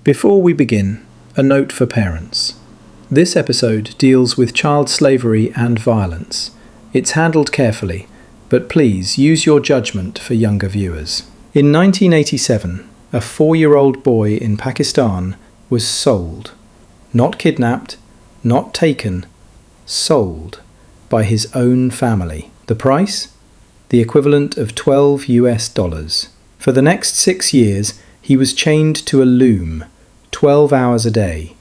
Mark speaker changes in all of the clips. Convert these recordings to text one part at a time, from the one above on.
Speaker 1: Before we begin, a note for parents. This episode deals with child slavery and violence. It's handled carefully, but please use your judgment for younger viewers. In 1987, a 4-year-old boy in Pakistan was sold. Not kidnapped, not taken, sold by his own family. The price? The equivalent of $12. For the next 6 years, he was chained to a loom, 12 hours a day.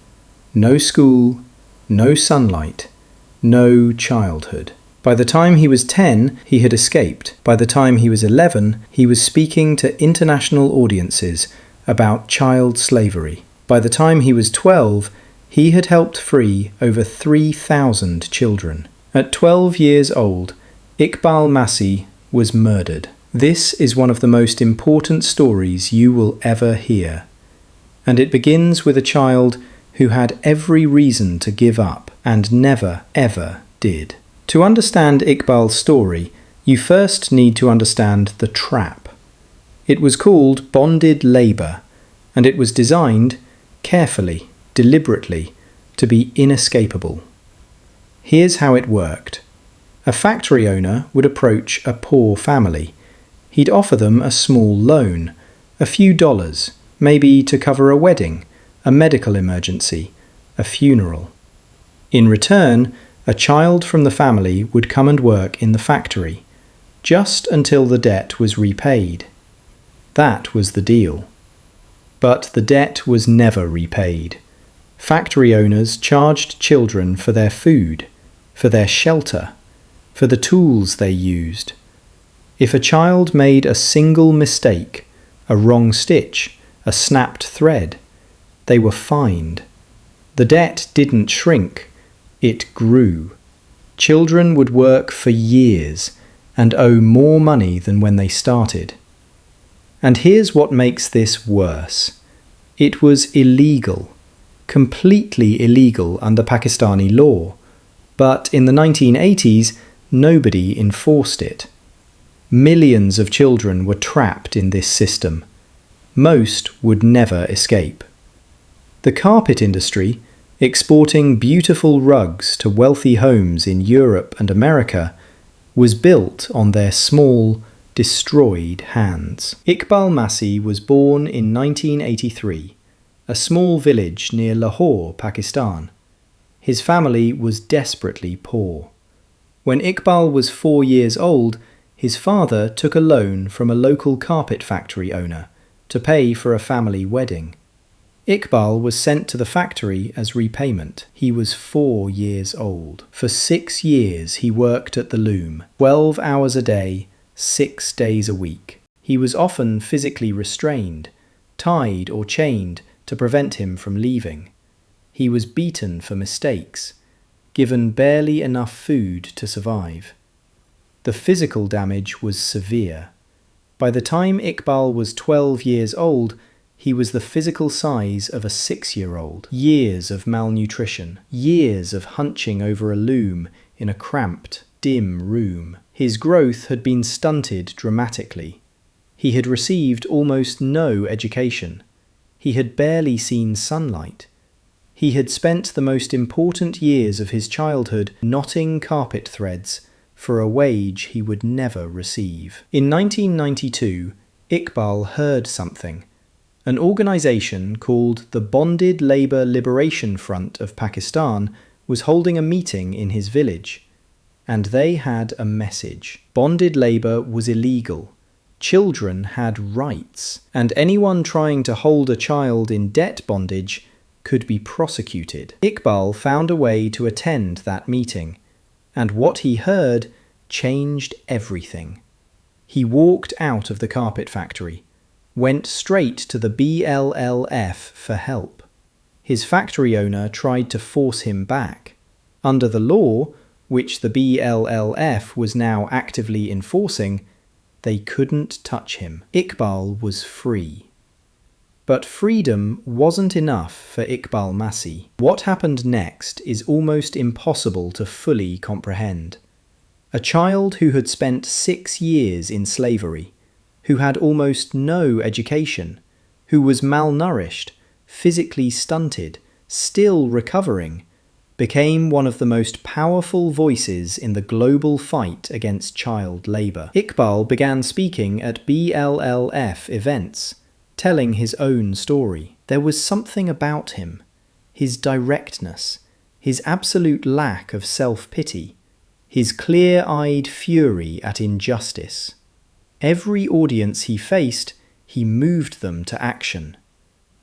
Speaker 1: No school, no sunlight, no childhood. By the time he was 10, he had escaped. By the time he was 11, he was speaking to international audiences about child slavery. By the time he was 12, he had helped free over 3,000 children. At 12 years old, Iqbal Masih was murdered. This is one of the most important stories you will ever hear. And it begins with a child who had every reason to give up and never, ever did. To understand Iqbal's story, you first need to understand the trap. It was called bonded labour, and it was designed carefully, deliberately, to be inescapable. Here's how it worked. A factory owner would approach a poor family. He'd offer them a small loan, a few dollars, maybe to cover a wedding, a medical emergency, a funeral. In return, a child from the family would come and work in the factory, just until the debt was repaid. That was the deal. But the debt was never repaid. Factory owners charged children for their food, for their shelter, for the tools they used. If a child made a single mistake, a wrong stitch, a snapped thread, they were fined. The debt didn't shrink, it grew. Children would work for years and owe more money than when they started. And here's what makes this worse. It was illegal, completely illegal under Pakistani law, but in the 1980s, nobody enforced it. Millions of children were trapped in this system. Most would never escape. The carpet industry, exporting beautiful rugs to wealthy homes in Europe and America, was built on their small, destroyed hands. Iqbal Masih was born in 1983, a small village near Lahore, Pakistan. His family was desperately poor. When Iqbal was 4 years old, his father took a loan from a local carpet factory owner to pay for a family wedding. Iqbal was sent to the factory as repayment. He was 4 years old. For 6 years he worked at the loom, 12 hours a day, 6 days a week. He was often physically restrained, tied or chained to prevent him from leaving. He was beaten for mistakes, given barely enough food to survive. The physical damage was severe. By the time Iqbal was 12 years old, he was the physical size of a 6-year-old. Years of malnutrition, years of hunching over a loom in a cramped, dim room. His growth had been stunted dramatically. He had received almost no education. He had barely seen sunlight. He had spent the most important years of his childhood knotting carpet threads for a wage he would never receive. In 1992, Iqbal heard something. An organisation called the Bonded Labour Liberation Front of Pakistan was holding a meeting in his village. And they had a message. Bonded labour was illegal. Children had rights. And anyone trying to hold a child in debt bondage could be prosecuted. Iqbal found a way to attend that meeting. And what he heard changed everything. He walked out of the carpet factory, went straight to the BLLF for help. His factory owner tried to force him back. Under the law, which the BLLF was now actively enforcing, they couldn't touch him. Iqbal was free. But freedom wasn't enough for Iqbal Masih. What happened next is almost impossible to fully comprehend. A child who had spent 6 years in slavery, who had almost no education, who was malnourished, physically stunted, still recovering, became one of the most powerful voices in the global fight against child labour. Iqbal began speaking at BLLF events, telling his own story. There was something about him, his directness, his absolute lack of self-pity, his clear-eyed fury at injustice. Every audience he faced, he moved them to action.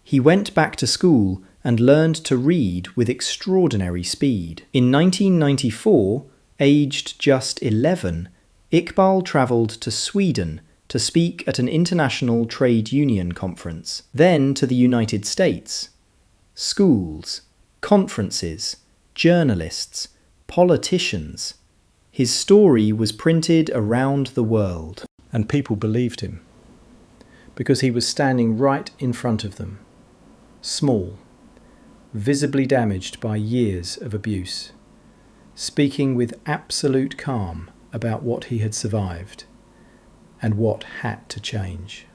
Speaker 1: He went back to school and learned to read with extraordinary speed. In 1994, aged just 11, Iqbal travelled to Sweden to speak at an international trade union conference, then to the United States. Schools, conferences, journalists, politicians. His story was printed around the world. And people believed him, because he was standing right in front of them, small, visibly damaged by years of abuse, speaking with absolute calm about what he had survived and what had to change.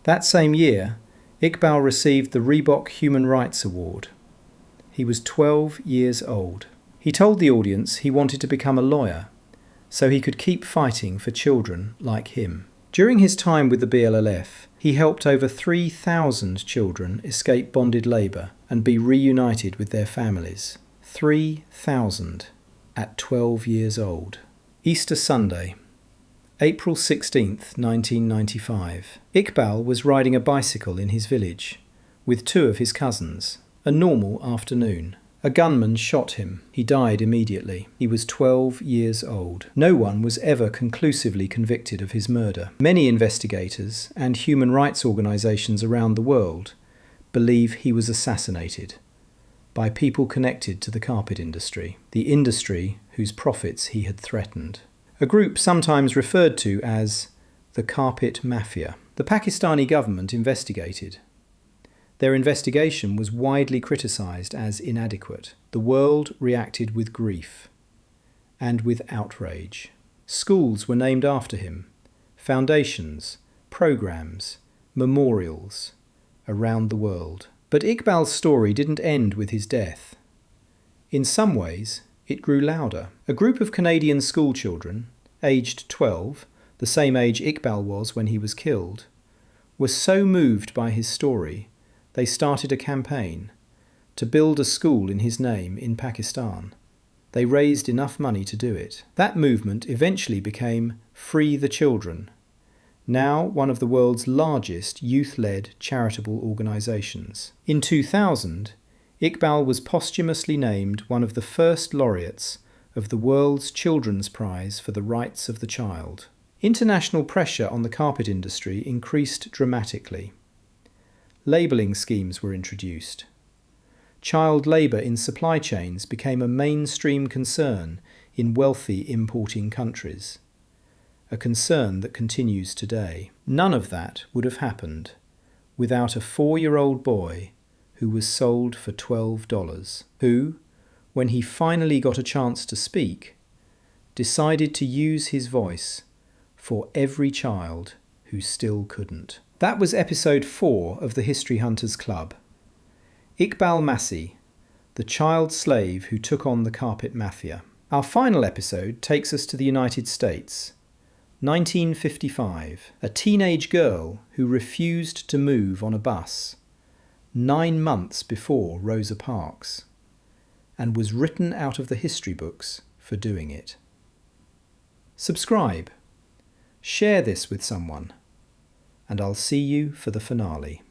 Speaker 1: That same year, Iqbal received the Reebok Human Rights Award. He was 12 years old. He told the audience he wanted to become a lawyer so he could keep fighting for children like him. During his time with the BLLF, he helped over 3,000 children escape bonded labour and be reunited with their families. 3,000 at 12 years old. Easter Sunday, April 16th, 1995. Iqbal was riding a bicycle in his village with two of his cousins. A normal afternoon. A gunman shot him. He died immediately. He was 12 years old. No one was ever conclusively convicted of his murder. Many investigators and human rights organisations around the world believe he was assassinated by people connected to the carpet industry, the industry whose profits he had threatened. A group sometimes referred to as the Carpet Mafia. The Pakistani government investigated. Their investigation was widely criticised as inadequate. The world reacted with grief and with outrage. Schools were named after him, foundations, programmes, memorials around the world. But Iqbal's story didn't end with his death. In some ways, it grew louder. A group of Canadian schoolchildren, aged 12, the same age Iqbal was when he was killed, were so moved by his story they started a campaign to build a school in his name in Pakistan. They raised enough money to do it. That movement eventually became Free the Children, now one of the world's largest youth-led charitable organisations. In 2000, Iqbal was posthumously named one of the first laureates of the world's Children's Prize for the Rights of the Child. International pressure on the carpet industry increased dramatically. Labelling schemes were introduced. Child labour in supply chains became a mainstream concern in wealthy importing countries, a concern that continues today. None of that would have happened without a 4-year-old boy who was sold for $12, who, when he finally got a chance to speak, decided to use his voice for every child who still couldn't. That was episode 4 of the History Hunters Club. Iqbal Masih, the child slave who took on the carpet mafia. Our final episode takes us to the United States. 1955. A teenage girl who refused to move on a bus 9 months before Rosa Parks, and was written out of the history books for doing it. Subscribe. Share this with someone. And I'll see you for the finale.